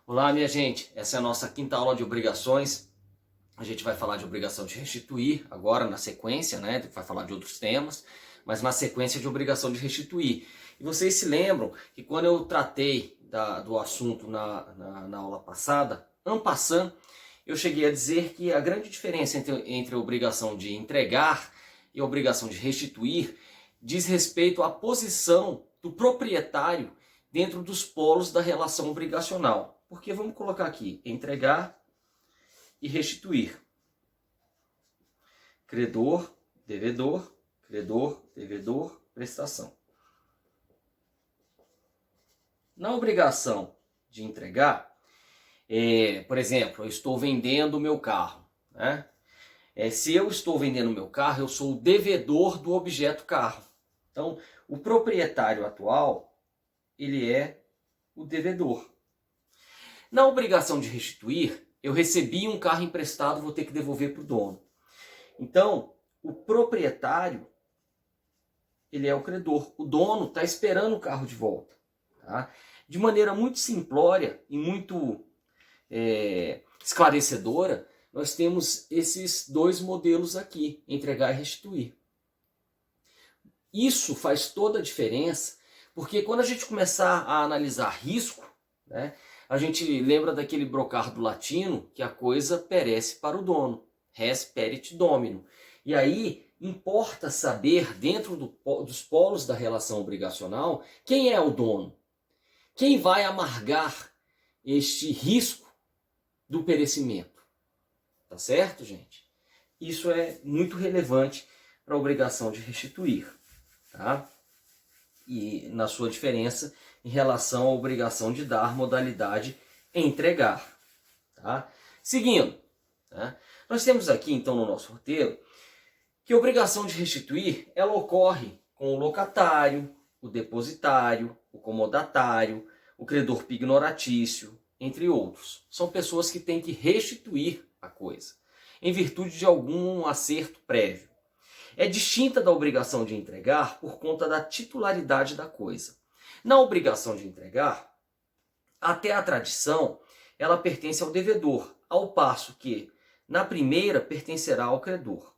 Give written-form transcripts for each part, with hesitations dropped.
Olá, minha gente. Essa é a nossa quinta aula de obrigações. A gente vai falar de obrigação de restituir agora na sequência, né? Vai falar de outros temas, mas na sequência de obrigação de restituir. E vocês se lembram que quando eu tratei do assunto na aula passada, en passant, eu cheguei a dizer que a grande diferença entre a obrigação de entregar e a obrigação de restituir diz respeito à posição do proprietário dentro dos polos da relação obrigacional. Porque vamos colocar aqui, entregar e restituir. Credor, devedor, prestação. Na obrigação de entregar, por exemplo, eu estou vendendo o meu carro, né? Se eu estou vendendo o meu carro, eu sou o devedor do objeto carro. Então, o proprietário atual, ele é o devedor. Na obrigação de restituir, eu recebi um carro emprestado, vou ter que devolver para o dono. Então, o proprietário, ele é o credor. O dono está esperando o carro de volta. Tá? De maneira muito simplória e muito esclarecedora, nós temos esses dois modelos aqui, entregar e restituir. Isso faz toda a diferença, porque quando a gente começar a analisar risco, né, a gente lembra daquele brocardo latino que a coisa perece para o dono, res perit domino. E aí importa saber, dentro dos polos da relação obrigacional, quem é o dono. Quem vai amargar este risco do perecimento. Tá certo, gente? Isso é muito relevante para a obrigação de restituir. Tá? E na sua diferença em relação à obrigação de dar, modalidade entregar. Tá? Seguindo, tá? Nós temos aqui então no nosso roteiro que a obrigação de restituir ela ocorre com o locatário, o depositário, o comodatário, o credor pignoratício, entre outros. São pessoas que têm que restituir a coisa, em virtude de algum acerto prévio. É distinta da obrigação de entregar por conta da titularidade da coisa. Na obrigação de entregar, até a tradição, ela pertence ao devedor, ao passo que, na primeira, pertencerá ao credor.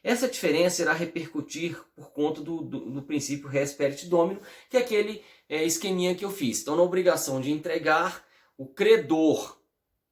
Essa diferença irá repercutir por conta do princípio res perit domino, que é aquele esqueminha que eu fiz. Então, na obrigação de entregar, o credor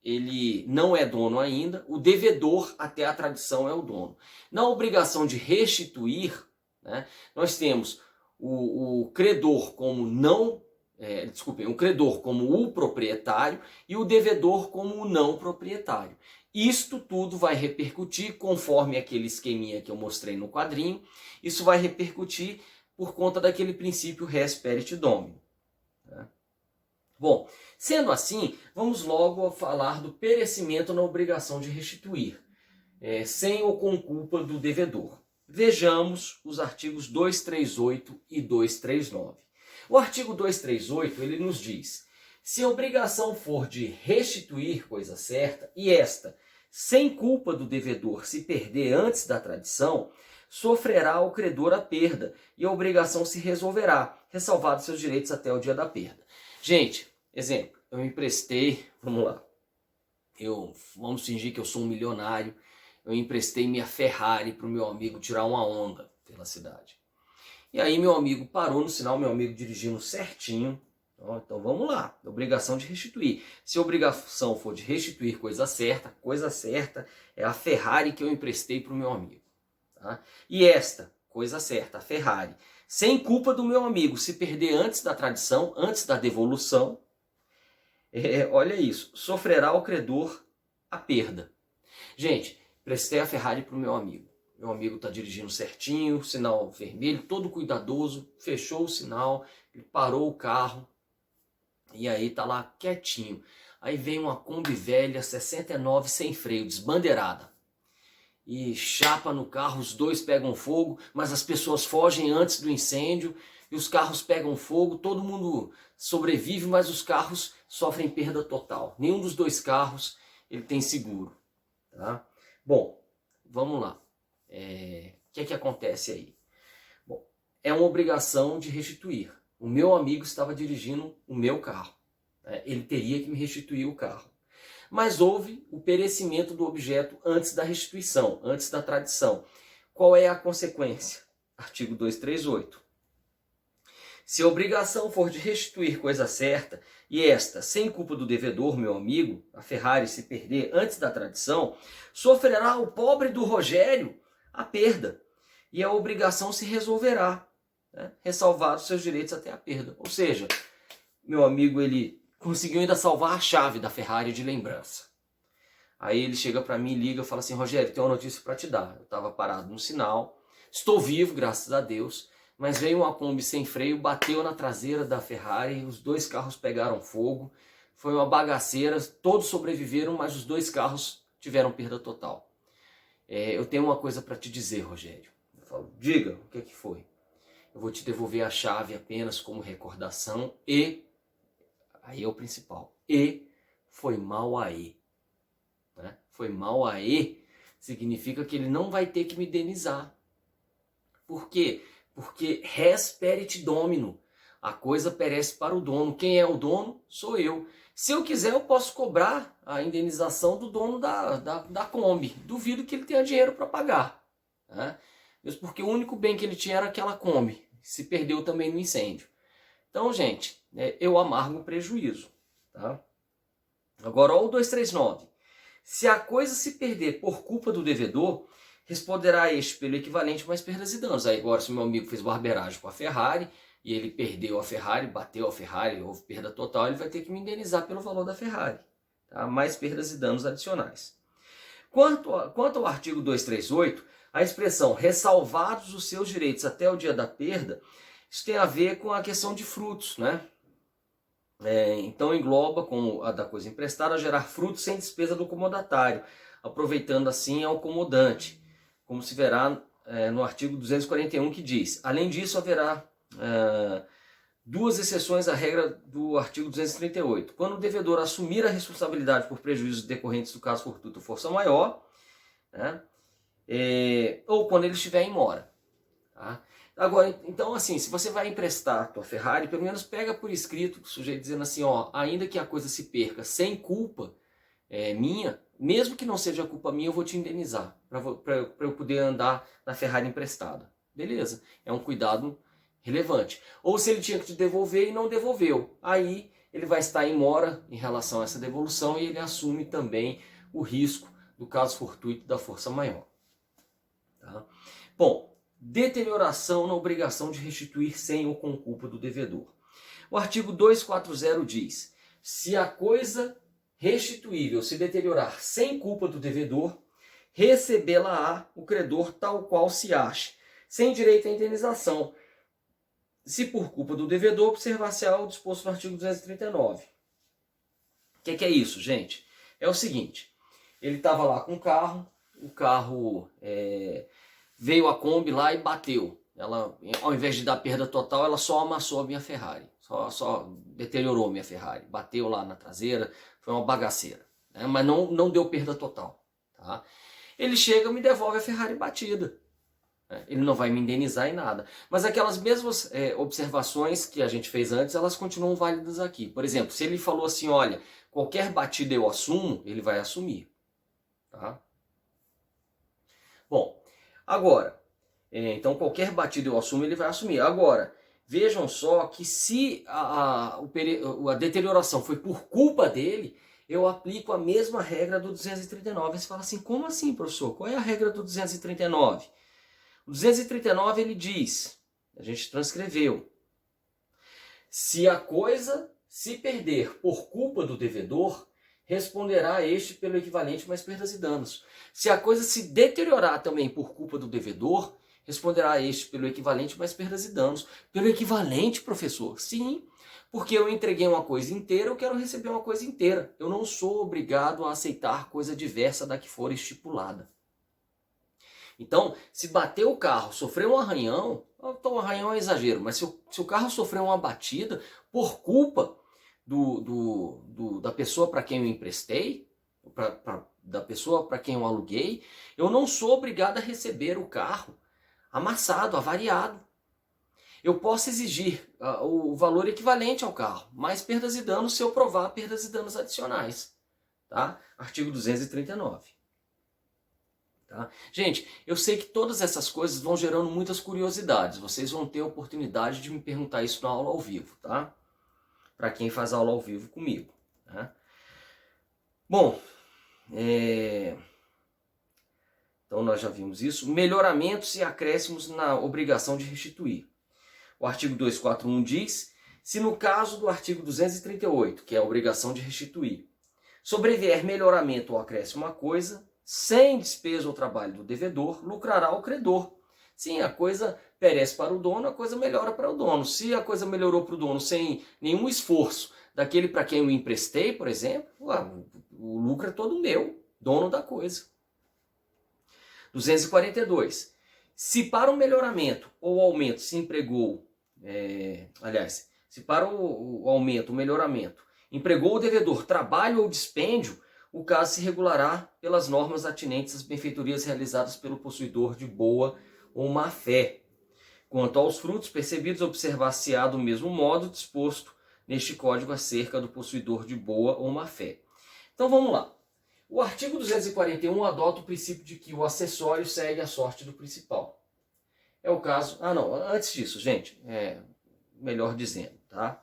ele não é dono ainda, o devedor, até a tradição, é o dono. Na obrigação de restituir, né, nós temos o credor como o credor como o proprietário e o devedor como o não proprietário. Isto tudo vai repercutir, conforme aquele esqueminha que eu mostrei no quadrinho, isso vai repercutir por conta daquele princípio res perit domino. Né? Bom, sendo assim, vamos logo falar do perecimento na obrigação de restituir, sem ou com culpa do devedor. Vejamos os artigos 238 e 239. O artigo 238 ele nos diz: se a obrigação for de restituir coisa certa, e esta, sem culpa do devedor, se perder antes da tradição, sofrerá o credor a perda e a obrigação se resolverá, ressalvados seus direitos até o dia da perda. Gente, exemplo, eu emprestei, vamos lá, vamos fingir que eu sou um milionário, eu emprestei minha Ferrari para o meu amigo tirar uma onda pela cidade. E aí meu amigo parou no sinal, meu amigo dirigindo certinho, então vamos lá, obrigação de restituir. Se a obrigação for de restituir coisa certa é a Ferrari que eu emprestei para o meu amigo. Tá? E esta, coisa certa, a Ferrari, sem culpa do meu amigo, se perder antes da tradição, antes da devolução, olha isso, sofrerá o credor a perda. Gente, prestei a Ferrari para o meu amigo. Meu amigo está dirigindo certinho, sinal vermelho, todo cuidadoso, fechou o sinal, ele parou o carro e aí tá lá quietinho. Aí vem uma Kombi velha, 69, sem freio, desbandeirada. E chapa no carro, os dois pegam fogo, mas as pessoas fogem antes do incêndio e os carros pegam fogo, todo mundo sobrevive, mas os carros sofrem perda total. Nenhum dos dois carros ele tem seguro. Tá? Bom, vamos lá. O que é que acontece aí? Bom, é uma obrigação de restituir. O meu amigo estava dirigindo o meu carro. Ele teria que me restituir o carro. Mas houve o perecimento do objeto antes da restituição, antes da tradição. Qual é a consequência? Artigo 238. Se a obrigação for de restituir coisa certa, e esta, sem culpa do devedor, meu amigo, a Ferrari se perder antes da tradição, sofrerá o pobre do Rogério a perda, e a obrigação se resolverá, né? Ressalvados seus direitos até a perda. Ou seja, meu amigo, ele conseguiu ainda salvar a chave da Ferrari de lembrança. Aí ele chega para mim, liga e fala assim: Rogério, tenho uma notícia para te dar. Eu estava parado no sinal, estou vivo, graças a Deus, mas veio uma Kombi sem freio, bateu na traseira da Ferrari, os dois carros pegaram fogo, foi uma bagaceira, todos sobreviveram, mas os dois carros tiveram perda total. Eu tenho uma coisa para te dizer, Rogério. Eu falo: diga, o que é que foi? Eu vou te devolver a chave apenas como recordação e, aí é o principal, e foi mal aí. Né? Foi mal aí significa que ele não vai ter que me indenizar. Por quê? Porque res perit domino, a coisa perece para o dono. Quem é o dono? Sou eu. Se eu quiser, eu posso cobrar a indenização do dono da Kombi. Duvido que ele tenha dinheiro para pagar. Né? Mesmo porque o único bem que ele tinha era aquela Kombi. Se perdeu também no incêndio. Então, gente, eu amargo o prejuízo. Tá? Agora, olha o 239. Se a coisa se perder por culpa do devedor, responderá este pelo equivalente mais perdas e danos. Aí agora, se o meu amigo fez barbeiragem com a Ferrari e ele perdeu a Ferrari, bateu a Ferrari, houve perda total, ele vai ter que me indenizar pelo valor da Ferrari. Tá? Mais perdas e danos adicionais. Quanto ao artigo 238, a expressão ressalvados os seus direitos até o dia da perda, isso tem a ver com a questão de frutos, né? Então engloba, como a da coisa emprestada, gerar frutos sem despesa do comodatário, aproveitando assim ao comodante, como se verá no artigo 241, que diz: além disso, haverá duas exceções à regra do artigo 238. Quando o devedor assumir a responsabilidade por prejuízos decorrentes do caso fortuito ou força maior, né? Ou quando ele estiver em mora. Tá? Agora, então assim, se você vai emprestar a tua Ferrari, pelo menos pega por escrito o sujeito dizendo assim: ó, ainda que a coisa se perca sem culpa minha, mesmo que não seja culpa minha, eu vou te indenizar para eu poder andar na Ferrari emprestada. Beleza, é um cuidado relevante. Ou se ele tinha que te devolver e não devolveu, aí ele vai estar em mora em relação a essa devolução e ele assume também o risco do caso fortuito da força maior. Tá? Bom, deterioração na obrigação de restituir sem ou com culpa do devedor. O artigo 240 diz: se a coisa restituível se deteriorar sem culpa do devedor, recebê-la-á o credor tal qual se ache, sem direito à indenização, se por culpa do devedor observar-se-á o disposto no artigo 239. O que é isso, gente? É o seguinte: ele estava lá com o carro veio a Kombi lá e bateu. Ela, ao invés de dar perda total, ela só amassou a minha Ferrari. Só deteriorou a minha Ferrari. Bateu lá na traseira, foi uma bagaceira. Né? Mas não deu perda total. Tá? Ele chega e me devolve a Ferrari batida. Ele não vai me indenizar em nada. Mas aquelas mesmas observações que a gente fez antes, elas continuam válidas aqui. Por exemplo, se ele falou assim: olha, qualquer batida eu assumo, ele vai assumir. Tá? Bom, agora, então qualquer batida eu assumo, ele vai assumir. Agora, vejam só que se a deterioração foi por culpa dele, eu aplico a mesma regra do 239. Você fala assim: como assim, professor? Qual é a regra do 239? O 239 ele diz, a gente transcreveu: se a coisa se perder por culpa do devedor, responderá este pelo equivalente mais perdas e danos. Se a coisa se deteriorar também por culpa do devedor, responderá este pelo equivalente mais perdas e danos. Pelo equivalente, professor? Sim, porque eu entreguei uma coisa inteira, eu quero receber uma coisa inteira. Eu não sou obrigado a aceitar coisa diversa da que for estipulada. Então, se bater o carro, sofrer um arranhão, então um arranhão é exagero, mas se o carro sofrer uma batida por culpa da pessoa para quem eu emprestei, da pessoa para quem eu aluguei, eu não sou obrigado a receber o carro amassado, avariado. Eu posso exigir o valor equivalente ao carro, mais perdas e danos se eu provar perdas e danos adicionais. Tá? Artigo 239. Tá? Gente, eu sei que todas essas coisas vão gerando muitas curiosidades. Vocês vão ter a oportunidade de me perguntar isso na aula ao vivo, tá? Para quem faz aula ao vivo comigo. Tá? Bom, então nós já vimos isso. Melhoramentos e acréscimos na obrigação de restituir. O artigo 241 diz, se no caso do artigo 238, que é a obrigação de restituir, sobrevier melhoramento ou acréscimo à coisa, sem despesa ou trabalho do devedor, lucrará o credor. Sim, a coisa perece para o dono, a coisa melhora para o dono. Se a coisa melhorou para o dono sem nenhum esforço daquele para quem eu emprestei, por exemplo, o lucro é todo meu, dono da coisa. 242. Se para o melhoramento ou aumento se empregou, se para o aumento, o melhoramento, empregou o devedor trabalho ou dispêndio, o caso se regulará pelas normas atinentes às benfeitorias realizadas pelo possuidor de boa ou má fé. Quanto aos frutos percebidos, observar-se-á do mesmo modo disposto neste código acerca do possuidor de boa ou má fé. Então vamos lá. O artigo 241 adota o princípio de que o acessório segue a sorte do principal. É o caso... antes disso, gente, melhor dizendo, tá?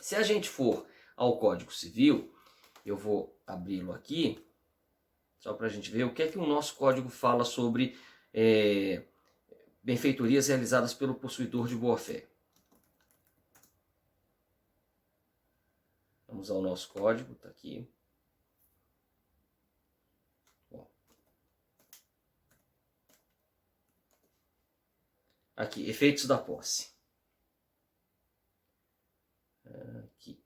Se a gente for ao Código Civil, eu vou abri-lo aqui, só para a gente ver o que é que o nosso código fala sobre benfeitorias realizadas pelo possuidor de boa-fé. Vamos ao nosso código, está aqui. Aqui, efeitos da posse. Aqui.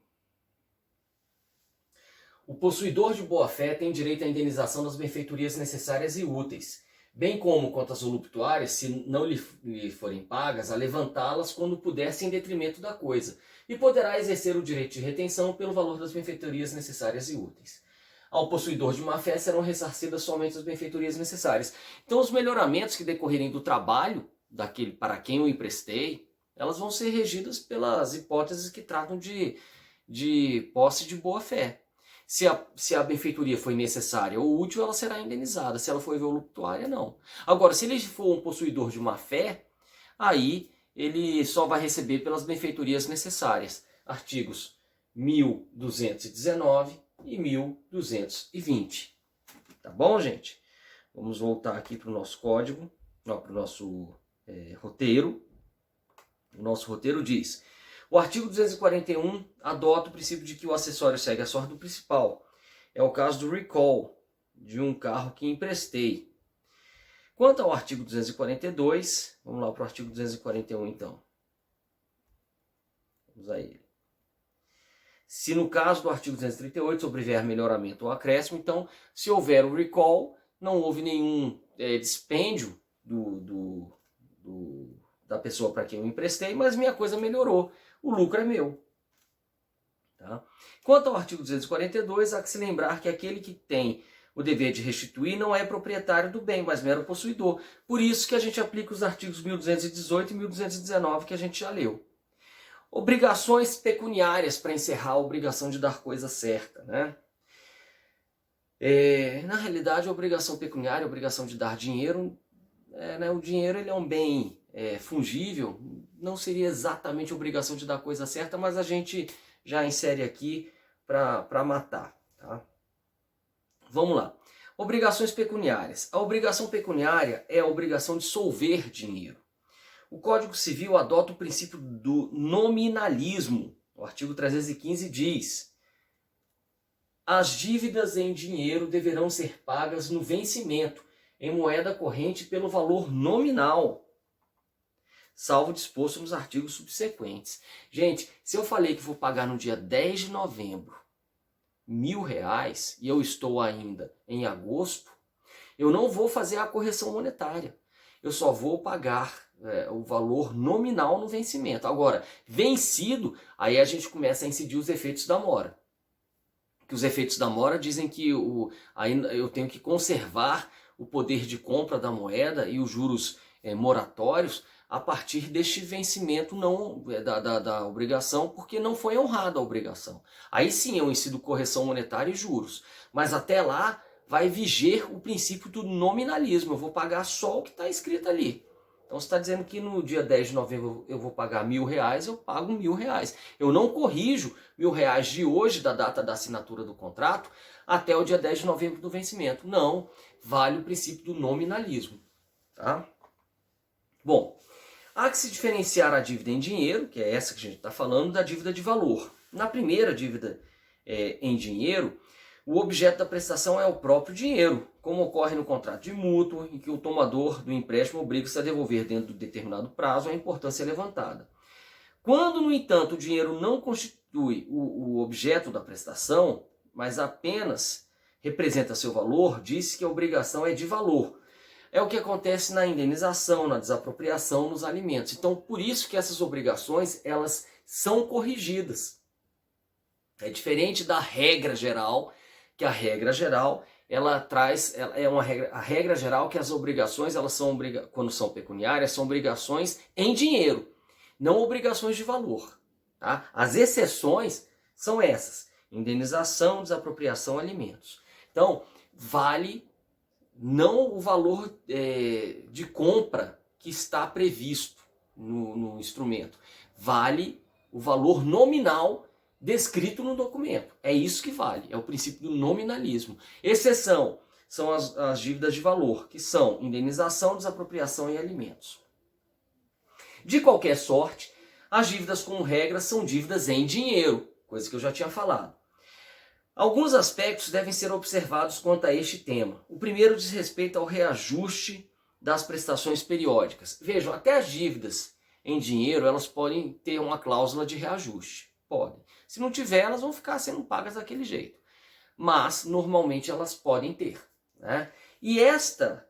O possuidor de boa-fé tem direito à indenização das benfeitorias necessárias e úteis, bem como quanto às voluptuárias, se não lhe forem pagas, a levantá-las quando puder, sem detrimento da coisa, e poderá exercer o direito de retenção pelo valor das benfeitorias necessárias e úteis. Ao possuidor de má-fé serão ressarcidas somente as benfeitorias necessárias. Então, os melhoramentos que decorrerem do trabalho daquele para quem eu emprestei, elas vão ser regidas pelas hipóteses que tratam de posse de boa-fé. Se a benfeitoria foi necessária ou útil, ela será indenizada. Se ela foi voluptuária, não. Agora, se ele for um possuidor de má-fé, aí ele só vai receber pelas benfeitorias necessárias. Artigos 1219 e 1220. Tá bom, gente? Vamos voltar aqui para o nosso código, para o nosso roteiro. O nosso roteiro diz: o artigo 241 adota o princípio de que o acessório segue a sorte do principal. É o caso do recall de um carro que emprestei. Quanto ao artigo 242, vamos lá para o artigo 241 então. Vamos a ele. Se no caso do artigo 238 sobrevier melhoramento ou acréscimo, então se houver o recall, não houve nenhum dispêndio da pessoa para quem eu emprestei, mas minha coisa melhorou. O lucro é meu. Tá? Quanto ao artigo 242, há que se lembrar que aquele que tem o dever de restituir não é proprietário do bem, mas mero possuidor. Por isso que a gente aplica os artigos 1218 e 1219 que a gente já leu. Obrigações pecuniárias para encerrar a obrigação de dar coisa certa, né? Na realidade, a obrigação pecuniária, a obrigação de dar dinheiro, o dinheiro ele é um bem fungível, não seria exatamente a obrigação de dar coisa certa, mas a gente já insere aqui para matar. Tá? Vamos lá. Obrigações pecuniárias. A obrigação pecuniária é a obrigação de solver dinheiro. O Código Civil adota o princípio do nominalismo. O artigo 315 diz: as dívidas em dinheiro deverão ser pagas no vencimento, em moeda corrente pelo valor nominal, salvo disposto nos artigos subsequentes. Gente, se eu falei que vou pagar no dia 10 de novembro R$1.000 e eu estou ainda em agosto, eu não vou fazer a correção monetária. Eu só vou pagar o valor nominal no vencimento. Agora, vencido, aí a gente começa a incidir os efeitos da mora. Que os efeitos da mora dizem que eu tenho que conservar o poder de compra da moeda e os juros moratórios a partir deste vencimento não da obrigação, porque não foi honrada a obrigação. Aí sim eu incido correção monetária e juros. Mas até lá vai viger o princípio do nominalismo. Eu vou pagar só o que está escrito ali. Então você está dizendo que no dia 10 de novembro eu vou pagar R$1.000, eu pago R$1.000. Eu não corrijo R$1.000 de hoje, da data da assinatura do contrato, até o dia 10 de novembro do vencimento. Não, vale o princípio do nominalismo. Tá? Bom, há que se diferenciar a dívida em dinheiro, que é essa que a gente está falando, da dívida de valor. Na primeira dívida em dinheiro, o objeto da prestação é o próprio dinheiro, como ocorre no contrato de mútuo, em que o tomador do empréstimo obriga-se a devolver dentro de determinado prazo a importância levantada. Quando, no entanto, o dinheiro não constitui o objeto da prestação, mas apenas representa seu valor, diz que a obrigação é de valor. É o que acontece na indenização, na desapropriação, nos alimentos. Então, por isso que essas obrigações, elas são corrigidas. É diferente da regra geral, que a regra geral, ela traz, a regra geral que as obrigações, elas são, quando são pecuniárias, são obrigações em dinheiro, não obrigações de valor. Tá? As exceções são essas: indenização, desapropriação, alimentos. Então, vale não o valor de compra que está previsto no instrumento, vale o valor nominal descrito no documento. É isso que vale, é o princípio do nominalismo. Exceção são as dívidas de valor, que são indenização, desapropriação e alimentos. De qualquer sorte, as dívidas, como regra, são dívidas em dinheiro, coisa que eu já tinha falado. Alguns aspectos devem ser observados quanto a este tema. O primeiro diz respeito ao reajuste das prestações periódicas. Vejam, até as dívidas em dinheiro, elas podem ter uma cláusula de reajuste. Podem. Se não tiver, elas vão ficar sendo pagas daquele jeito. Mas, normalmente, elas podem ter. Né? E esta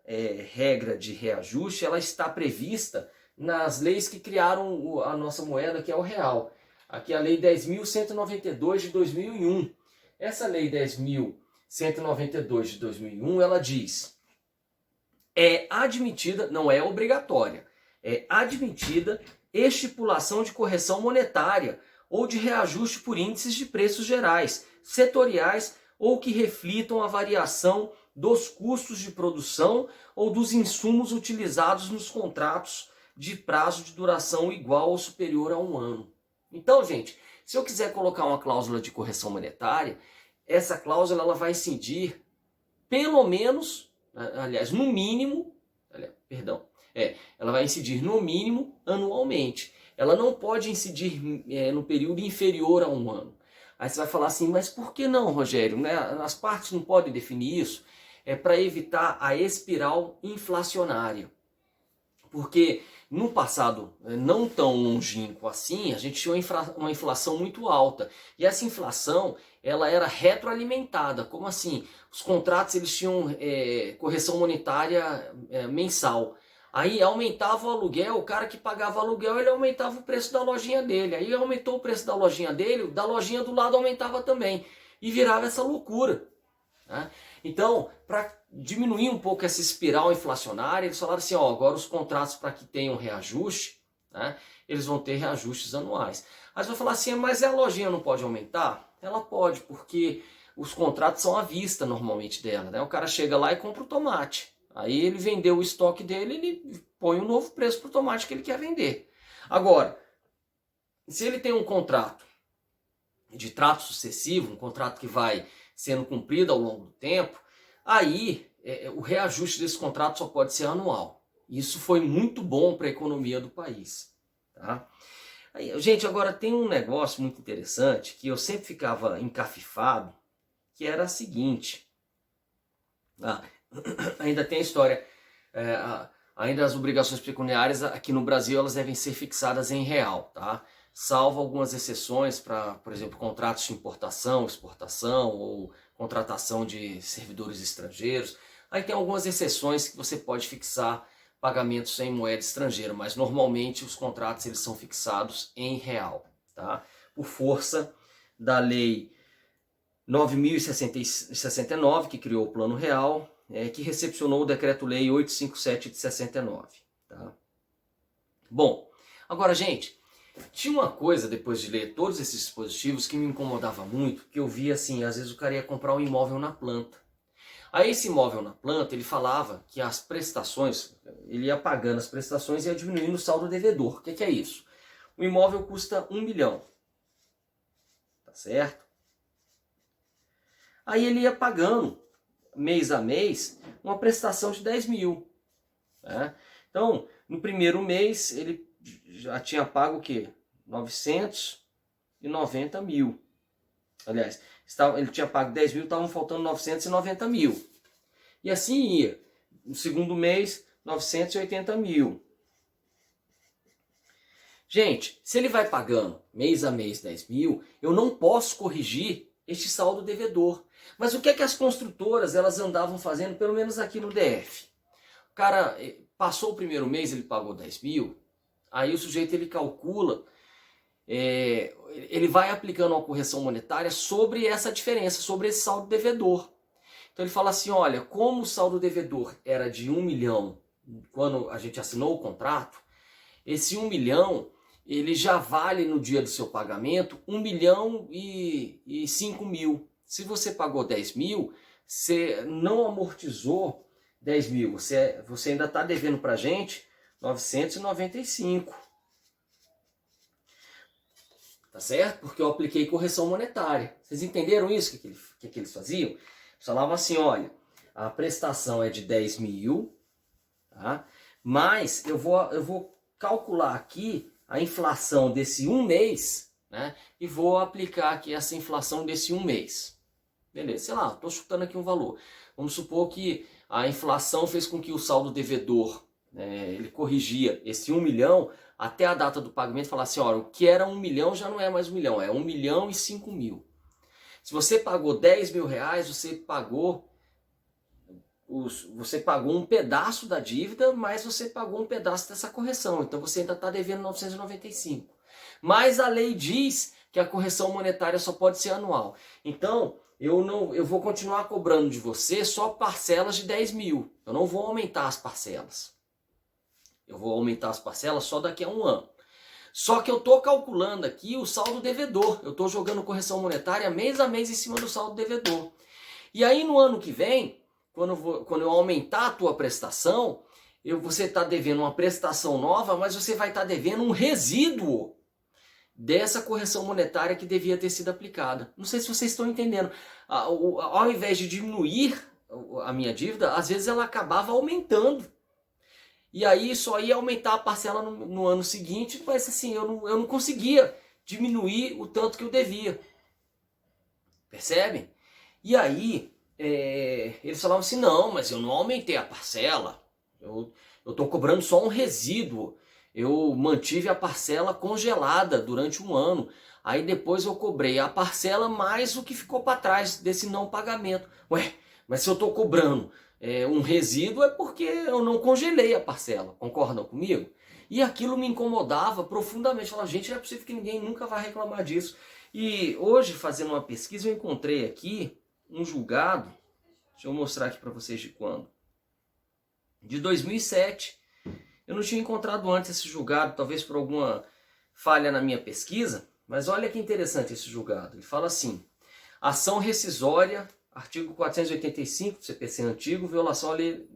regra de reajuste, ela está prevista nas leis que criaram a nossa moeda, que é o real. Aqui é a Lei 10.192 de 2001. Essa Lei 10.192 de 2001, ela diz: é admitida, não é obrigatória, é admitida estipulação de correção monetária ou de reajuste por índices de preços gerais, setoriais ou que reflitam a variação dos custos de produção ou dos insumos utilizados nos contratos de prazo de duração igual ou superior a 1 ano. Então, gente, se eu quiser colocar uma cláusula de correção monetária, essa cláusula ela vai incidir pelo menos, aliás, no mínimo, ela vai incidir no mínimo anualmente. Ela não pode incidir no período inferior a 1 ano. Aí você vai falar assim, mas por que não, Rogério? Né? As partes não podem definir isso? É para evitar a espiral inflacionária. Porque no passado não tão longínquo assim, a gente tinha uma inflação muito alta. E essa inflação, ela era retroalimentada. Como assim? Os contratos eles tinham correção monetária mensal. Aí aumentava o aluguel, o cara que pagava aluguel, ele aumentava o preço da lojinha dele. Aí aumentou o preço da lojinha dele, da lojinha do lado aumentava também. E virava essa loucura. Né? Então, para diminuir um pouco essa espiral inflacionária, eles falaram assim, agora os contratos para que tenham reajuste, né, eles vão ter reajustes anuais. Aí você vai falar assim, mas a lojinha não pode aumentar? Ela pode, porque os contratos são à vista normalmente dela. Né? O cara chega lá e compra o tomate. Aí ele vendeu o estoque dele, ele põe um novo preço para o tomate que ele quer vender. Agora, se ele tem um contrato de trato sucessivo, um contrato que vai sendo cumprido ao longo do tempo, aí o reajuste desse contrato só pode ser anual. Isso foi muito bom para a economia do país. Tá? Aí, gente, agora tem um negócio muito interessante que eu sempre ficava encafifado, que era a seguinte. Ainda tem a história, ainda as obrigações pecuniárias aqui no Brasil elas devem ser fixadas em real, tá? Salvo algumas exceções para, por exemplo, contratos de importação, exportação ou contratação de servidores estrangeiros. Aí tem algumas exceções que você pode fixar pagamentos em moeda estrangeira, mas normalmente os contratos eles são fixados em real, tá? Por força da Lei 9.069, que criou o Plano Real, que recepcionou o Decreto-Lei 857 de 69. Tá? Bom, agora, gente, tinha uma coisa, depois de ler todos esses dispositivos, que me incomodava muito, que eu via assim, às vezes o cara ia comprar um imóvel na planta. Aí esse imóvel na planta, ele falava que as prestações, ele ia pagando as prestações e ia diminuindo o saldo devedor. O que é isso? O imóvel custa 1 milhão, tá certo? Aí ele ia pagando, mês a mês, uma prestação de 10 mil. Né? Então, no primeiro mês, ele já tinha pago o quê? 990 mil. Aliás, ele tinha pago 10 mil, estavam faltando 990 mil. E assim ia. No segundo mês, 980 mil. Gente, se ele vai pagando mês a mês 10 mil, eu não posso corrigir este saldo devedor. Mas o que é que as construtoras elas andavam fazendo, pelo menos aqui no DF? O cara passou o primeiro mês, ele pagou 10 mil, aí o sujeito ele calcula, ele vai aplicando uma correção monetária sobre essa diferença, sobre esse saldo devedor. Então ele fala assim, olha, como o saldo devedor era de 1 milhão quando a gente assinou o contrato, esse 1 milhão ele já vale no dia do seu pagamento 1 milhão e 5 mil. Se você pagou 10 mil, você não amortizou 10 mil, você ainda está devendo para a gente 995. Tá certo? Porque eu apliquei correção monetária. Vocês entenderam isso? O que eles faziam? Eles falavam assim, olha, a prestação é de 10 mil, tá? Mas eu vou calcular aqui a inflação desse um mês, né? E vou aplicar aqui essa inflação desse um mês. Beleza, sei lá, estou chutando aqui um valor. Vamos supor que a inflação fez com que o saldo devedor, ele corrigia esse 1 milhão até a data do pagamento e falasse, olha, o que era 1 milhão já não é mais 1 milhão, é 1 milhão e 5 mil. Se você pagou 10 mil reais, você pagou um pedaço da dívida, mas você pagou um pedaço dessa correção. Então você ainda está devendo 995. Mas a lei diz que a correção monetária só pode ser anual. Então eu vou continuar cobrando de você só parcelas de 10 mil. Eu não vou aumentar as parcelas. Eu vou aumentar as parcelas só daqui a um ano. Só que eu estou calculando aqui o saldo devedor. Eu estou jogando correção monetária mês a mês em cima do saldo devedor. E aí no ano que vem, quando eu aumentar a tua prestação, você está devendo uma prestação nova, mas você vai estar devendo um resíduo dessa correção monetária que devia ter sido aplicada. Não sei se vocês estão entendendo. Ao invés de diminuir a minha dívida, às vezes ela acabava aumentando. E aí só ia aumentar a parcela no ano seguinte, mas assim, eu não conseguia diminuir o tanto que eu devia. Percebem? E aí, eles falavam assim, não, mas eu não aumentei a parcela, eu estou cobrando só um resíduo, eu mantive a parcela congelada durante um ano, aí depois eu cobrei a parcela mais o que ficou para trás desse não pagamento. Ué, mas se eu estou cobrando um resíduo é porque eu não congelei a parcela, concordam comigo? E aquilo me incomodava profundamente, eu falava, gente, não é possível que ninguém nunca vai reclamar disso. E hoje, fazendo uma pesquisa, eu encontrei aqui um julgado, deixa eu mostrar aqui para vocês de quando, de 2007. Eu não tinha encontrado antes esse julgado, talvez por alguma falha na minha pesquisa, mas olha que interessante esse julgado. Ele fala assim, ação rescisória, artigo 485 do CPC antigo, violação ali,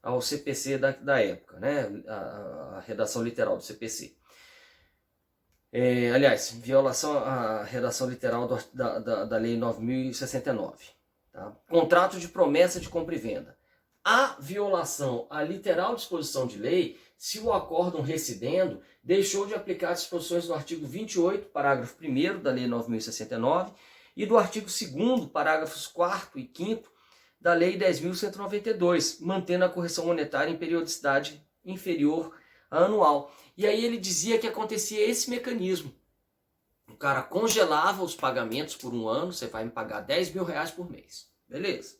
ao CPC da época, né? A redação literal do CPC. Aliás, violação à redação literal da Lei 9.069. Tá? Contrato de promessa de compra e venda. A violação à literal disposição de lei, se o acórdão recidendo, deixou de aplicar as disposições do artigo 28, parágrafo 1º da Lei 9.069 e do artigo 2º, parágrafos 4º e 5º da Lei 10.192, mantendo a correção monetária em periodicidade inferior a anual. E aí ele dizia que acontecia esse mecanismo. O cara congelava os pagamentos por um ano, você vai me pagar 10 mil reais por mês. Beleza.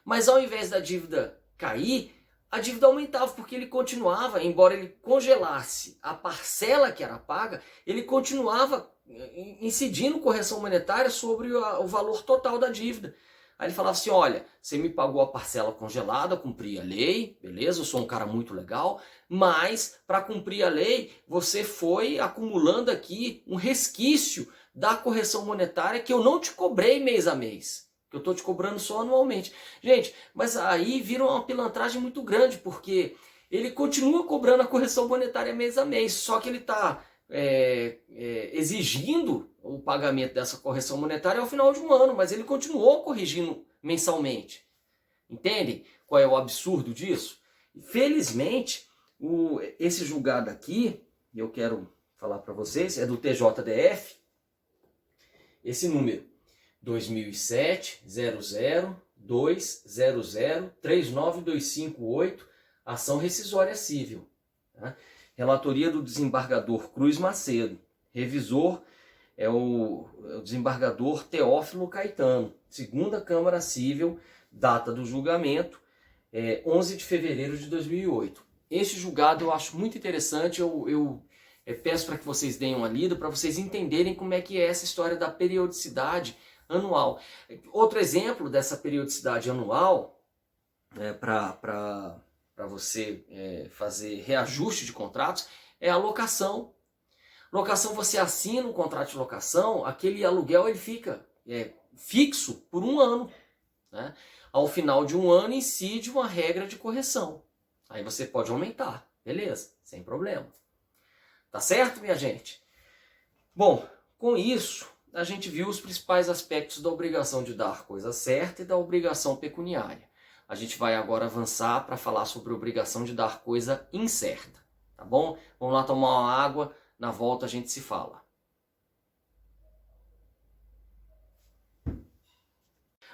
Mas ao invés da dívida cair, a dívida aumentava, porque ele continuava, embora ele congelasse a parcela que era paga, ele continuava incidindo correção monetária sobre o valor total da dívida. Aí ele falava assim, olha, você me pagou a parcela congelada, cumpri a lei, beleza, eu sou um cara muito legal, mas para cumprir a lei, você foi acumulando aqui um resquício da correção monetária que eu não te cobrei mês a mês, que eu estou te cobrando só anualmente. Gente, mas aí vira uma pilantragem muito grande, porque ele continua cobrando a correção monetária mês a mês, só que ele está exigindo o pagamento dessa correção monetária ao final de um ano, mas ele continuou corrigindo mensalmente. Entendem qual é o absurdo disso? Felizmente, esse julgado aqui, eu quero falar para vocês, é do TJDF, esse número 2007 00 200 39258, ação rescisória civil. Tá? Relatoria do desembargador Cruz Macedo. Revisor é o desembargador Teófilo Caetano. Segunda Câmara Civil, data do julgamento, 11 de fevereiro de 2008. Este julgado eu acho muito interessante, eu peço para que vocês deem uma lida, para vocês entenderem como é que é essa história da periodicidade anual. Outro exemplo dessa periodicidade anual, para você fazer reajuste de contratos, é a locação. Locação, você assina um contrato de locação, aquele aluguel ele fica fixo por um ano. Né? Ao final de um ano incide uma regra de correção. Aí você pode aumentar, beleza, sem problema. Tá certo, minha gente? Bom, com isso, a gente viu os principais aspectos da obrigação de dar coisa certa e da obrigação pecuniária. A gente vai agora avançar para falar sobre a obrigação de dar coisa incerta, tá bom? Vamos lá tomar uma água, na volta a gente se fala.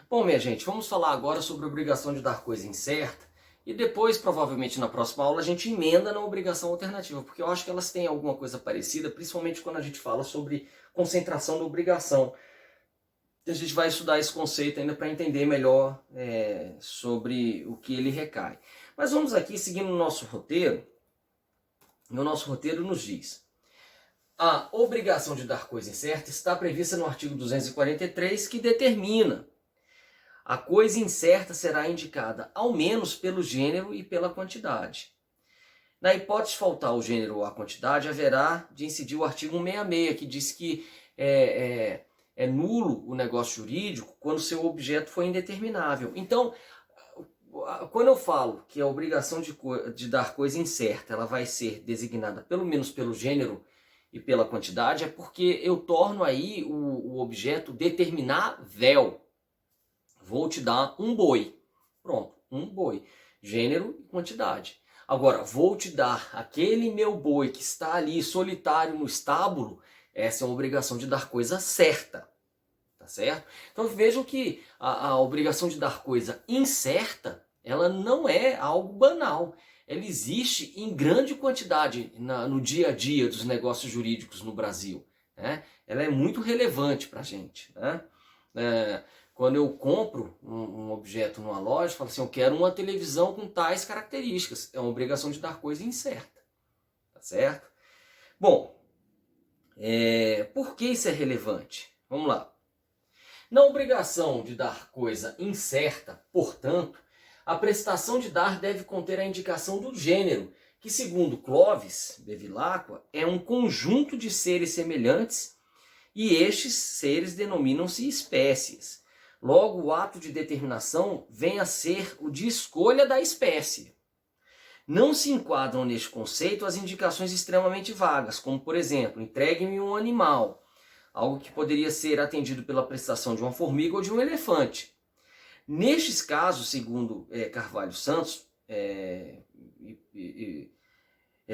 Bom, minha gente, vamos falar agora sobre a obrigação de dar coisa incerta e depois, provavelmente na próxima aula, a gente emenda na obrigação alternativa, porque eu acho que elas têm alguma coisa parecida, principalmente quando a gente fala sobre concentração da obrigação. A gente vai estudar esse conceito ainda para entender melhor sobre o que ele recai. Mas vamos aqui seguindo o nosso roteiro. E o nosso roteiro nos diz: a obrigação de dar coisa incerta está prevista no artigo 243, que determina: a coisa incerta será indicada ao menos pelo gênero e pela quantidade. Na hipótese de faltar o gênero ou a quantidade, haverá de incidir o artigo 166, que diz que é nulo o negócio jurídico quando seu objeto for indeterminável. Então, quando eu falo que a obrigação de dar coisa incerta ela vai ser designada pelo menos pelo gênero e pela quantidade, é porque eu torno aí o objeto determinável. Vou te dar um boi. Pronto, um boi. Gênero e quantidade. Agora, vou te dar aquele meu boi que está ali solitário no estábulo. Essa é uma obrigação de dar coisa certa, tá certo? Então vejam que a obrigação de dar coisa incerta, ela não é algo banal. Ela existe em grande quantidade no dia a dia dos negócios jurídicos no Brasil. Né? Ela é muito relevante para a gente. Né? Quando eu compro um objeto numa loja, eu falo assim, eu quero uma televisão com tais características. É uma obrigação de dar coisa incerta, tá certo? Bom, por que isso é relevante? Vamos lá. Na obrigação de dar coisa incerta, portanto, a prestação de dar deve conter a indicação do gênero, que segundo Clovis Bevilacqua, é um conjunto de seres semelhantes e estes seres denominam-se espécies. Logo, o ato de determinação vem a ser o de escolha da espécie. Não se enquadram neste conceito as indicações extremamente vagas, como por exemplo, entregue-me um animal, algo que poderia ser atendido pela prestação de uma formiga ou de um elefante. Nestes casos, segundo Carvalho Santos,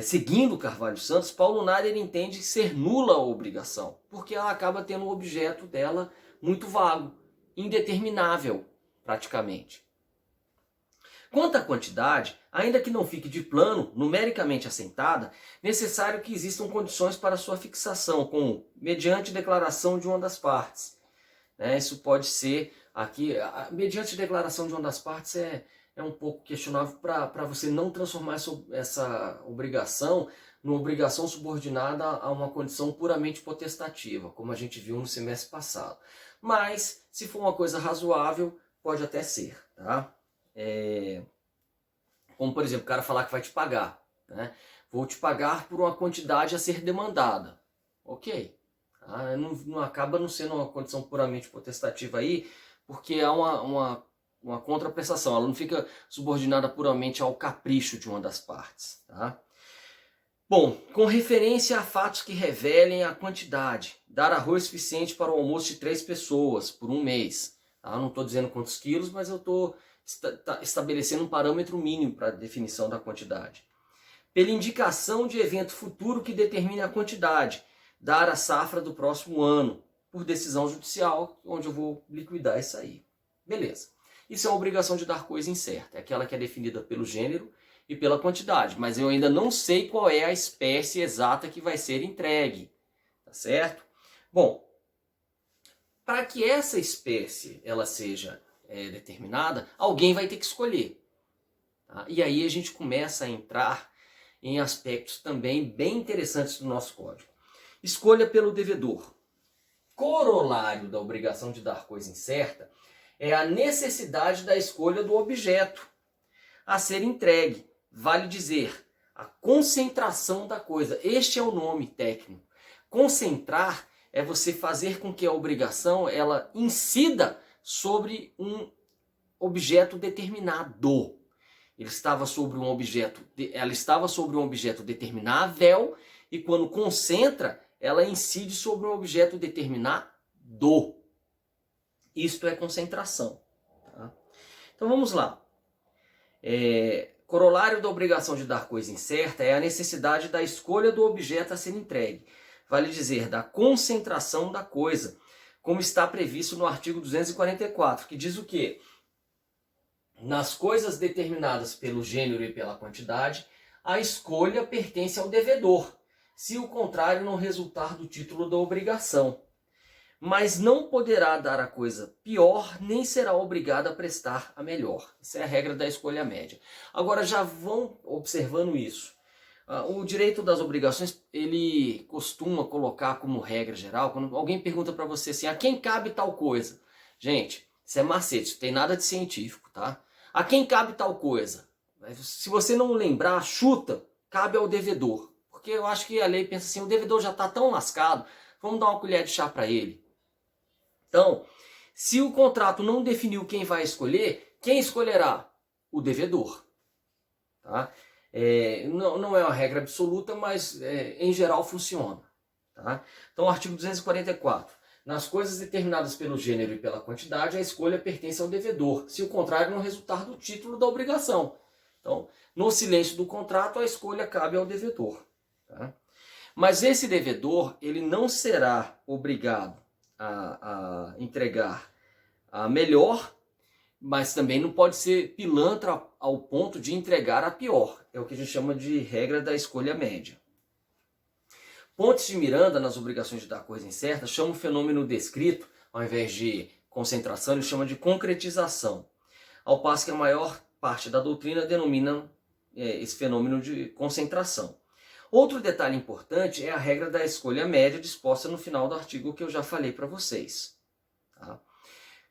seguindo Carvalho Santos, Paulo Nader entende ser nula a obrigação, porque ela acaba tendo um objeto dela muito vago, indeterminável praticamente. Quanto à quantidade, ainda que não fique de plano, numericamente assentada, necessário que existam condições para sua fixação, como mediante declaração de uma das partes. Isso pode ser, aqui, mediante declaração de uma das partes é um pouco questionável para você não transformar essa obrigação numa obrigação subordinada a uma condição puramente potestativa, como a gente viu no semestre passado. Mas, se for uma coisa razoável, pode até ser, tá? Como, por exemplo, o cara falar que vai te pagar, né? Vou te pagar por uma quantidade a ser demandada. Ok. Tá? Não acaba não sendo uma condição puramente potestativa aí, porque há uma contraprestação. Ela não fica subordinada puramente ao capricho de uma das partes, tá? Bom, com referência a fatos que revelem a quantidade, dar arroz suficiente para o almoço de 3 pessoas por um mês. Tá? Não estou dizendo quantos quilos, mas eu estou estabelecendo um parâmetro mínimo para a definição da quantidade. Pela indicação de evento futuro que determine a quantidade, dar a safra do próximo ano, por decisão judicial, onde eu vou liquidar isso aí. Beleza. Isso é uma obrigação de dar coisa incerta, é aquela que é definida pelo gênero e pela quantidade, mas eu ainda não sei qual é a espécie exata que vai ser entregue, tá certo? Bom, para que essa espécie ela seja determinada, alguém vai ter que escolher. Tá? E aí a gente começa a entrar em aspectos também bem interessantes do nosso código. Escolha pelo devedor. Corolário da obrigação de dar coisa incerta é a necessidade da escolha do objeto a ser entregue. Vale dizer, a concentração da coisa. Este é o nome técnico. Concentrar é você fazer com que a obrigação ela incida sobre um objeto determinado. Ela estava sobre um objeto determinável e quando concentra, ela incide sobre um objeto determinado. Isto é concentração. Tá? Então vamos lá. Corolário da obrigação de dar coisa incerta é a necessidade da escolha do objeto a ser entregue. Vale dizer, da concentração da coisa, como está previsto no artigo 244, que diz o quê? Nas coisas determinadas pelo gênero e pela quantidade, a escolha pertence ao devedor, se o contrário não resultar do título da obrigação. Mas não poderá dar a coisa pior, nem será obrigado a prestar a melhor. Essa é a regra da escolha média. Agora já vão observando isso. O direito das obrigações, ele costuma colocar como regra geral, quando alguém pergunta para você assim, a quem cabe tal coisa? Gente, isso é macete, isso não tem nada de científico, tá? A quem cabe tal coisa? Se você não lembrar, chuta, cabe ao devedor. Porque eu acho que a lei pensa assim, o devedor já está tão lascado, vamos dar uma colher de chá para ele. Então, se o contrato não definiu quem vai escolher, quem escolherá? O devedor. Tá? Não é uma regra absoluta, mas em geral funciona. Tá? Então, artigo 244. Nas coisas determinadas pelo gênero e pela quantidade, a escolha pertence ao devedor, se o contrário não resultar do título da obrigação. Então, no silêncio do contrato, a escolha cabe ao devedor. Tá? Mas esse devedor, ele não será obrigado a entregar a melhor, mas também não pode ser pilantra ao ponto de entregar a pior. É o que a gente chama de regra da escolha média. Pontes de Miranda, nas obrigações de dar coisa incerta, chama o fenômeno descrito, ao invés de concentração, ele chama de concretização. Ao passo que a maior parte da doutrina denomina esse fenômeno de concentração. Outro detalhe importante é a regra da escolha média disposta no final do artigo que eu já falei para vocês. Tá?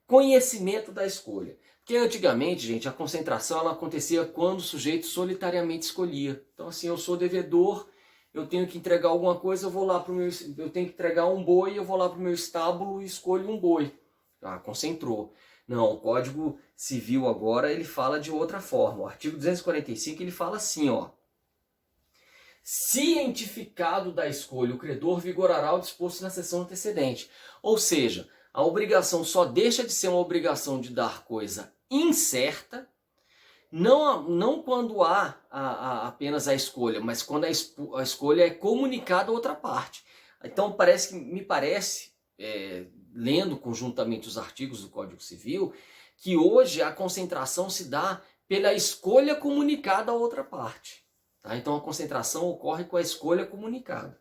Conhecimento da escolha. Porque antigamente, gente, a concentração ela acontecia quando o sujeito solitariamente escolhia. Então assim, eu sou devedor, eu tenho que entregar alguma coisa, eu tenho que entregar um boi, eu vou lá para o meu estábulo e escolho um boi. Concentrou. Não, o Código Civil agora ele fala de outra forma. O artigo 245 ele fala assim, ó. Cientificado da escolha, o credor vigorará o disposto na seção antecedente. Ou seja, a obrigação só deixa de ser uma obrigação de dar coisa incerta, não quando há apenas a escolha, mas quando a escolha é comunicada a outra parte. Então me parece, lendo conjuntamente os artigos do Código Civil, que hoje a concentração se dá pela escolha comunicada a outra parte. Tá? Então a concentração ocorre com a escolha comunicada.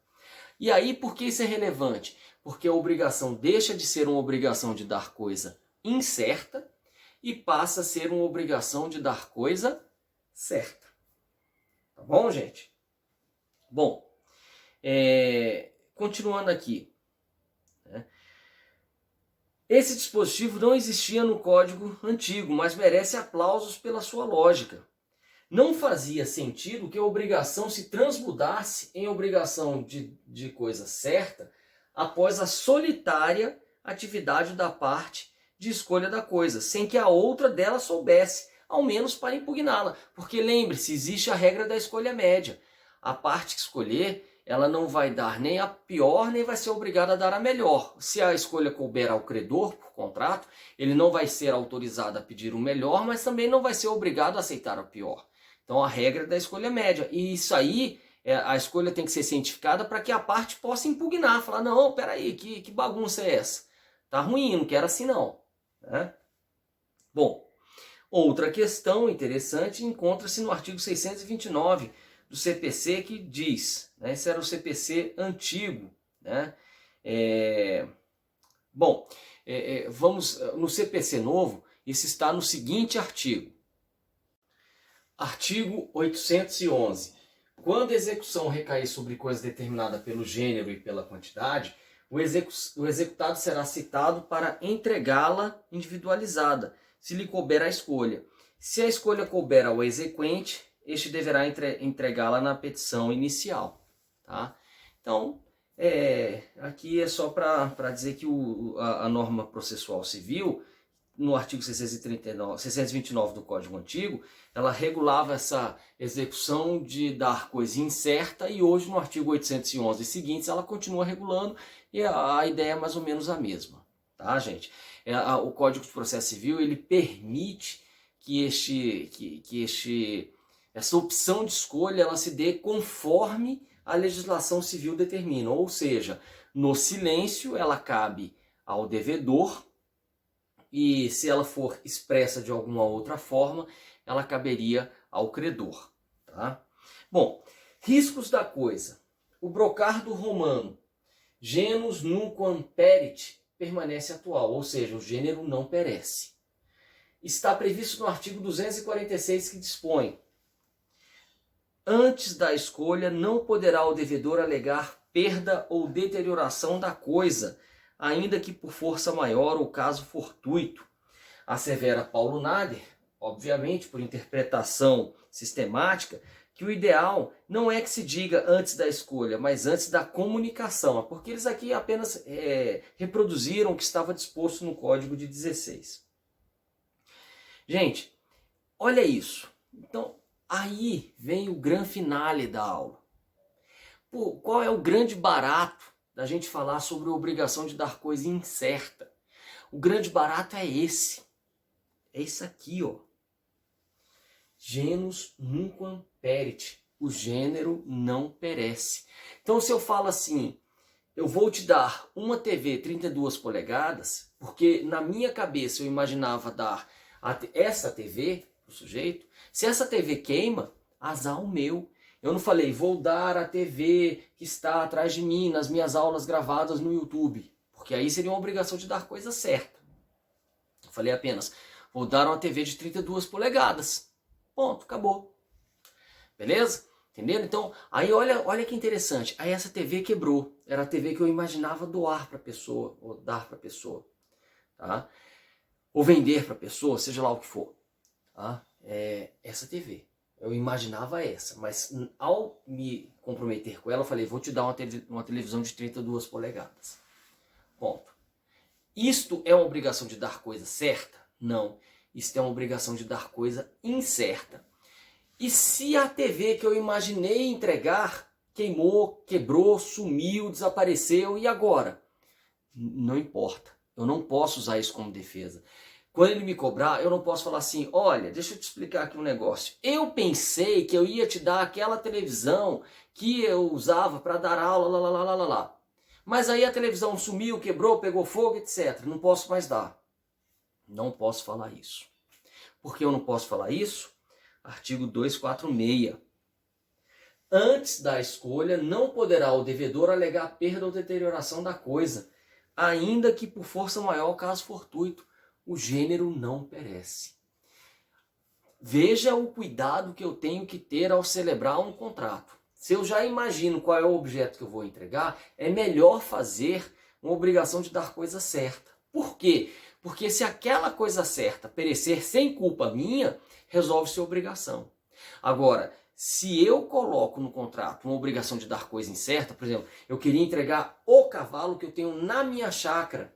E aí por que isso é relevante? Porque a obrigação deixa de ser uma obrigação de dar coisa incerta e passa a ser uma obrigação de dar coisa certa. Tá bom, gente? Bom, continuando aqui. Né? Esse dispositivo não existia no código antigo, mas merece aplausos pela sua lógica. Não fazia sentido que a obrigação se transmudasse em obrigação de coisa certa após a solitária atividade da parte de escolha da coisa, sem que a outra dela soubesse, ao menos para impugná-la. Porque lembre-se, existe a regra da escolha média. A parte que escolher, ela não vai dar nem a pior, nem vai ser obrigada a dar a melhor. Se a escolha couber ao credor, por contrato, ele não vai ser autorizado a pedir o melhor, mas também não vai ser obrigado a aceitar o pior. Então a regra é da escolha média. E isso aí, a escolha tem que ser cientificada para que a parte possa impugnar, falar, não, peraí, que bagunça é essa? Tá ruim, não quero assim não. Né? Bom, outra questão interessante encontra-se no artigo 629 do CPC, que diz, né, esse era o CPC antigo, né? Vamos no CPC novo, isso está no seguinte artigo. Artigo 811. Quando a execução recair sobre coisa determinada pelo gênero e pela quantidade, o executado será citado para entregá-la individualizada, se lhe couber a escolha. Se a escolha couber ao exequente, este deverá entregá-la na petição inicial. Tá? Então, aqui é só para dizer que a norma processual civil, no artigo 629 do Código Antigo, ela regulava essa execução de dar coisa incerta, e hoje no artigo 811 e seguintes ela continua regulando, e a ideia é mais ou menos a mesma. Tá, gente? O Código de Processo Civil ele permite que essa opção de escolha ela se dê conforme a legislação civil determina, ou seja, no silêncio ela cabe ao devedor, e se ela for expressa de alguma outra forma, ela caberia ao credor. Tá? Bom, riscos da coisa. O brocardo romano, genus nunquam perit, permanece atual, ou seja, o gênero não perece. Está previsto no artigo 246 que dispõe: antes da escolha não poderá o devedor alegar perda ou deterioração da coisa, ainda que por força maior ou caso fortuito. Assevera Paulo Nader, obviamente por interpretação sistemática, que o ideal não é que se diga antes da escolha, mas antes da comunicação, porque eles aqui apenas reproduziram o que estava disposto no Código de 16. Gente, olha isso. Então, aí vem o grande finale da aula. Pô, qual é o grande barato da gente falar sobre a obrigação de dar coisa incerta? O grande barato é esse. É isso aqui, ó. Genus nunquam perit. O gênero não perece. Então, se eu falo assim, eu vou te dar uma TV 32 polegadas, porque na minha cabeça eu imaginava dar essa TV para o sujeito. Se essa TV queima, azar o meu. Eu não falei, vou dar a TV que está atrás de mim nas minhas aulas gravadas no YouTube, porque aí seria uma obrigação de dar coisa certa. Eu falei apenas, vou dar uma TV de 32 polegadas. Ponto, acabou. Beleza? Entenderam? Então, aí olha que interessante. Aí essa TV quebrou. Era a TV que eu imaginava doar para a pessoa, ou dar para a pessoa. Tá? Ou vender para a pessoa, seja lá o que for. Tá? Essa TV. Eu imaginava essa, mas ao me comprometer com ela, eu falei, vou te dar uma televisão de 32 polegadas. Ponto. Isto é uma obrigação de dar coisa certa? Não. Isto é uma obrigação de dar coisa incerta. E se a TV que eu imaginei entregar queimou, quebrou, sumiu, desapareceu, e agora? Não importa. Eu não posso usar isso como defesa. Quando ele me cobrar, eu não posso falar assim, olha, deixa eu te explicar aqui um negócio. Eu pensei que eu ia te dar aquela televisão que eu usava para dar aula, lá. Mas aí a televisão sumiu, quebrou, pegou fogo, etc. Não posso mais dar. Não posso falar isso. Por que eu não posso falar isso? Artigo 246. Antes da escolha, não poderá o devedor alegar perda ou deterioração da coisa, ainda que por força maior, caso fortuito. O gênero não perece. Veja o cuidado que eu tenho que ter ao celebrar um contrato. Se eu já imagino qual é o objeto que eu vou entregar, é melhor fazer uma obrigação de dar coisa certa. Por quê? Porque se aquela coisa certa perecer sem culpa minha, resolve ser obrigação. Agora, se eu coloco no contrato uma obrigação de dar coisa incerta, por exemplo, eu queria entregar o cavalo que eu tenho na minha chácara,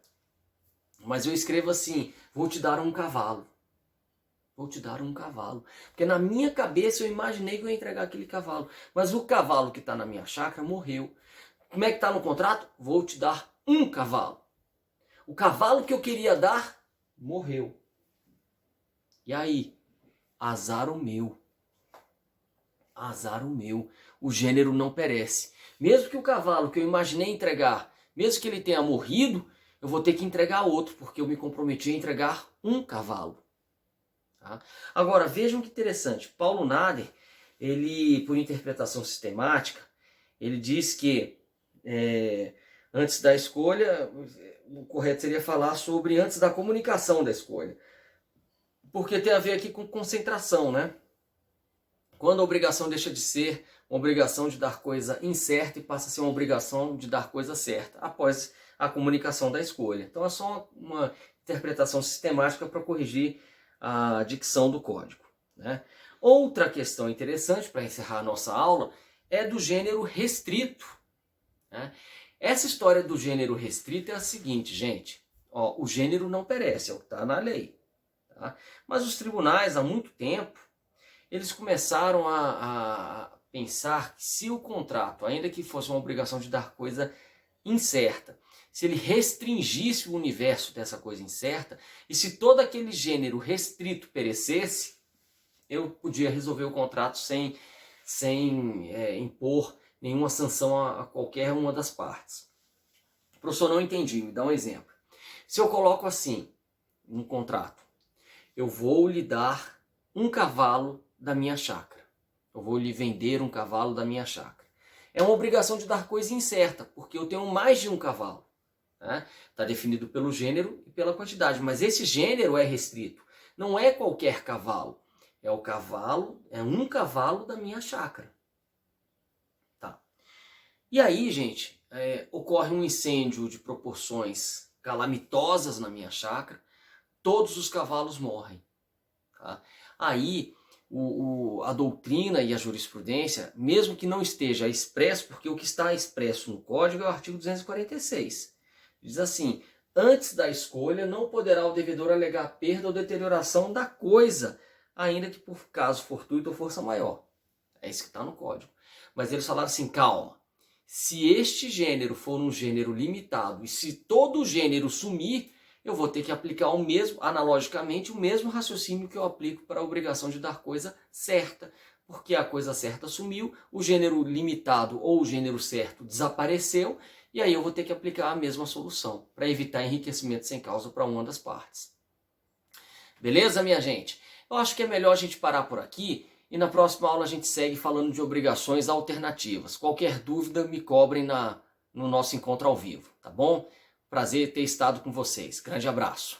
mas eu escrevo assim, vou te dar um cavalo. Vou te dar um cavalo. Porque na minha cabeça eu imaginei que eu ia entregar aquele cavalo. Mas o cavalo que está na minha chácara morreu. Como é que está no contrato? Vou te dar um cavalo. O cavalo que eu queria dar, morreu. E aí? Azar o meu. Azar o meu. O gênero não perece. Mesmo que o cavalo que eu imaginei entregar, mesmo que ele tenha morrido, eu vou ter que entregar outro, porque eu me comprometi a entregar um cavalo. Tá? Agora, vejam que interessante. Paulo Nader, ele, por interpretação sistemática, ele diz que antes da escolha, o correto seria falar sobre antes da comunicação da escolha. Porque tem a ver aqui com concentração, né? Quando a obrigação deixa de ser uma obrigação de dar coisa incerta e passa a ser uma obrigação de dar coisa certa, após a comunicação da escolha. Então é só uma interpretação sistemática para corrigir a dicção do código, né? Outra questão interessante para encerrar a nossa aula é do gênero restrito, né? Essa história do gênero restrito é a seguinte, gente. Ó, o gênero não perece, é o que está na lei. Tá? Mas os tribunais, há muito tempo, eles começaram a pensar que se o contrato, ainda que fosse uma obrigação de dar coisa incerta, se ele restringisse o universo dessa coisa incerta, e se todo aquele gênero restrito perecesse, eu podia resolver o contrato sem impor nenhuma sanção a qualquer uma das partes. Professor, não entendi, me dá um exemplo. Se eu coloco assim, no contrato, eu vou lhe dar um cavalo da minha chácara. Eu vou lhe vender um cavalo da minha chácara. É uma obrigação de dar coisa incerta, porque eu tenho mais de um cavalo. Está definido pelo gênero e pela quantidade, mas esse gênero é restrito. Não é qualquer cavalo. É um cavalo da minha chácara. Tá. E aí, gente, ocorre um incêndio de proporções calamitosas na minha chácara, todos os cavalos morrem. Tá? Aí, a doutrina e a jurisprudência, mesmo que não esteja expresso, porque o que está expresso no Código é o artigo 246. Diz assim, antes da escolha não poderá o devedor alegar perda ou deterioração da coisa, ainda que por caso fortuito ou força maior. É isso que está no Código. Mas eles falaram assim, calma, se este gênero for um gênero limitado e se todo o gênero sumir, eu vou ter que aplicar analogicamente, o mesmo raciocínio que eu aplico para a obrigação de dar coisa certa. Porque a coisa certa sumiu, o gênero limitado ou o gênero certo desapareceu, e aí eu vou ter que aplicar a mesma solução, para evitar enriquecimento sem causa para uma das partes. Beleza, minha gente? Eu acho que é melhor a gente parar por aqui, e na próxima aula a gente segue falando de obrigações alternativas. Qualquer dúvida, me cobrem no nosso encontro ao vivo, tá bom? Prazer ter estado com vocês. Grande abraço.